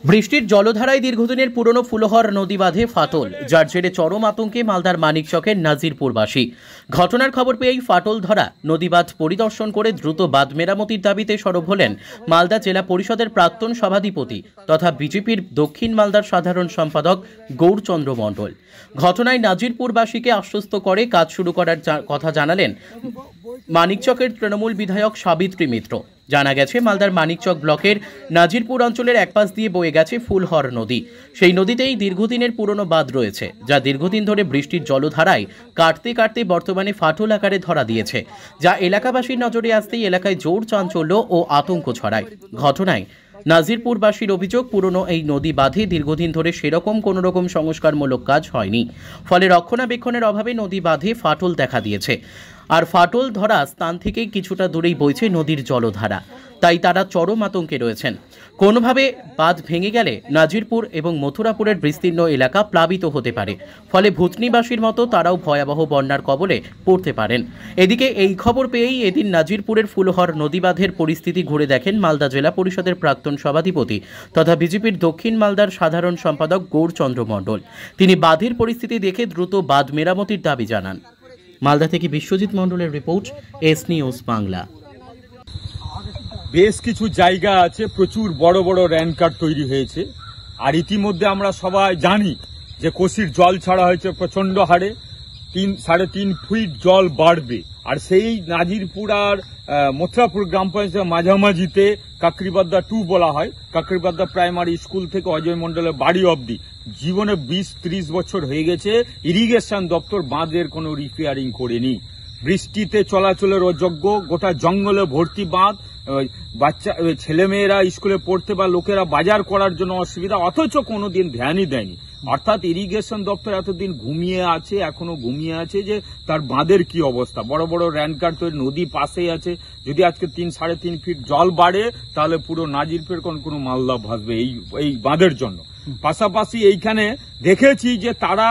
বৃষ্টির জলধারায় দীর্ঘদিনের পুরনো ফুলহর নদী বাঁধে ফাটল, যার জেরে চরম আতঙ্কে মালদার মানিকচকের নাজিরপুরবাসী। ঘটনার খবর পেয়েই ফাটল ধরা নদী বাঁধ পরিদর্শন করে দ্রুত বাঁধ মেরামতির দাবিতে সরব হলেন মালদা জেলা পরিষদের প্রাক্তন সভাধিপতি তথা বিজেপির দক্ষিণ মালদার সাধারণ সম্পাদক গৌরচন্দ্র মণ্ডল। ঘটনায় নাজিরপুরবাসীকে আশ্বস্ত করে কাজ শুরু করার কথা জানালেন মানিকচকের তৃণমূল বিধায়ক সাবিত্রী মিত্র। জানা গেছে, মালদার মানিকচক ব্লকের নাজিরপুর অঞ্চলের এক পাশ দিয়ে বয়ে গেছে ফুলহর নদী। সেই নদীতেই দীর্ঘদিনের পুরনো বাঁধ রয়েছে, যা দীর্ঘদিন ধরে বৃষ্টির জলধারায় কাটতে কাটতে বর্তমানে ফাটল আকারে ধরা দিয়েছে, যা এলাকাবাসীর নজরে আসতেই এলাকায় জোর চাঞ্চল্য ও আতঙ্ক ছড়ায়। ঘটনায় নাজিরপুরবাসীর অভিযোগ, পুরনো এই নদী বাঁধে দীর্ঘদিন ধরে সেরকম কোনো রকম সংস্কারমূলক কাজ হয়নি, ফলে রক্ষণাবেক্ষণের অভাবে নদী বাঁধে ফাটল দেখা দিয়েছে। আর ফাটল ধরা স্থান থেকেই কিছুটা দূরেই বইছে নদীর জলধারা, তাই তারা চরম আতঙ্কে রয়েছেন। কোনোভাবে বাঁধ ভেঙে গেলে নাজিরপুর এবং মথুরাপুরের বিস্তীর্ণ এলাকা প্লাবিত হতে পারে, ফলে ভূতনিবাসীর মতো তারাও ভয়াবহ বন্যার কবলে পড়তে পারেন। এদিকে এই খবর পেয়েই এদিন নাজিরপুরের ফুলহর নদী বাঁধের পরিস্থিতি ঘুরে দেখেন মালদা জেলা পরিষদের প্রাক্তন সভাধিপতি তথা বিজেপির দক্ষিণ মালদার সাধারণ সম্পাদক গৌরচন্দ্র মণ্ডল। তিনি বাঁধের পরিস্থিতি দেখে দ্রুত বাঁধ মেরামতির দাবি জানান। মালদা থেকে বিশ্বজিৎ মণ্ডলের রিপোর্ট, এস নিউজ বাংলা। বেশ কিছু জায়গা আছে প্রচুর বড় বড় র্যানকাট তৈরি হয়েছে, আর ইতিমধ্যে আমরা সবাই জানি যে কোশির জল ছাড়া হয়েছে প্রচন্ড হারে, 3.5 ফিট জল বাড়বে। আর সেই নাজিরপুর আর মথুরাপুর গ্রাম পঞ্চায়েতের মাঝামাঝিতে কাকরিবাদ্দা 2 বলা হয়। কাকরিবাদ্দা প্রাইমারি স্কুল থেকে অজয় মণ্ডলের বাড়ি অবধি জীবনে 20-30 বছর হয়ে গেছে ইরিগেশন দপ্তর বাঁধের কোনো রিপেয়ারিং করেনি। বৃষ্টিতে চলাচলের অযোগ্য, গোটা জঙ্গলে ভর্তি বাঁধ, বাচ্চা ছেলেমেয়েরা স্কুলে পড়তে বা লোকেরা বাজার করার জন্য অসুবিধা, অথচ কোনোদিন ধ্যানই দেয়নি। অর্থাৎ ইরিগেশন দপ্তর এতদিন ঘুমিয়ে আছে, এখনো ঘুমিয়ে আছে যে তার বাঁধের কি অবস্থা। বড় বড় র্যানকাট তৈরি, নদী পাশেই আছে। যদি আজকে 3-3.5 ফিট জল বাড়ে তাহলে পুরো নাজিরপুর কোনো মালদা ভাসবে এই বাঁধের জন্য। পাশাপাশি এইখানে দেখেছি যে তারা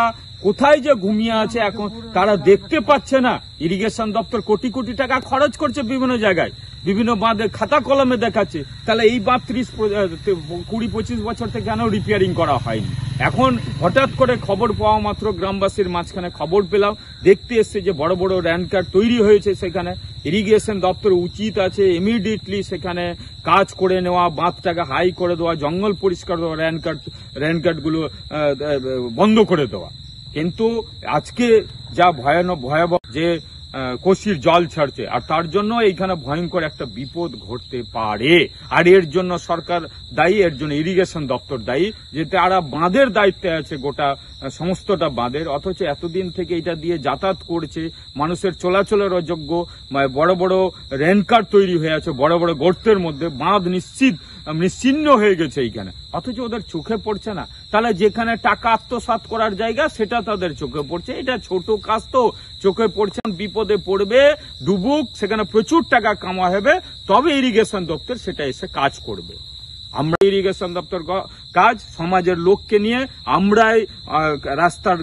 কোথায় যে ঘুমিয়ে আছে, এখন তারা দেখতে পাচ্ছে না। ইরিগেশন দপ্তর কোটি কোটি টাকা খরচ করছে বিভিন্ন জায়গায়, বিভিন্ন বাঁধে খাতা কলমে দেখাচ্ছে, তাহলে এই বাঁধ 20-25 বছর থেকে কেন রিপেয়ারিং করা হয়নি। এখন হঠাৎ করে খবর পাওয়া মাত্র গ্রামবাসীর মাঝখানে খবর পেলাম, দেখতে এসছে যে বড় বড় র্যানকাট তৈরি হয়েছে সেখানে। ইরিগেশন দপ্তর উচিত আছে ইমিডিয়েটলি সেখানে কাজ করে নেওয়া, বাঁধটাকে হাই করে দেওয়া, জঙ্গল পরিষ্কার দেওয়া, র্যানকাটগুলো বন্ধ করে দেওয়া। কিন্তু আজকে যা ভয়াবহ যে কোশির জল ছাড়ছে, আর তার জন্য এইখানে ভয়ঙ্কর একটা বিপদ ঘটতে পারে। আর এর জন্য সরকার দায়ী, এর জন্য ইরিগেশন দপ্তর দায়ী, যে তারা বাঁধের দায়িত্বে আছে, গোটা সমস্তটা বাঁধের, অথচ এতদিন থেকে এটা দিয়ে যাতায়াত করছে, মানুষের চলাচলের অযোগ্য, বড় বড় র্যানকাট তৈরি হয়ে আছে বড় বড় গর্তের মধ্যে, বাঁধ নিশ্চিহ্ন হয়ে গেছে এইখানে, অথচ ওদের চোখে পড়ছে না। তাহলে যেখানে টাকা আত্মসাৎ করার জায়গা সেটা তাদের চোখে পড়ছে। এটা ছোট কাজ তো, চোখে পড়ছে, বিপদে পড়বে, ডুবুক, সেখানে প্রচুর টাকা কামা হবে, তবে ইরিগেশন দপ্তর সেটা এসে কাজ করবে। আমরা ইরিগেশন দপ্তর কাজ সমাজের লোককে নিয়ে আমরাই রাস্তার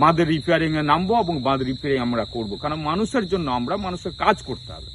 বাঁধের রিপেয়ারিং এ নামবো এবং বাঁধ রিপেয়ারিং আমরা করবো, কারণ মানুষের জন্য আমরা, মানুষের কাজ করতে হবে।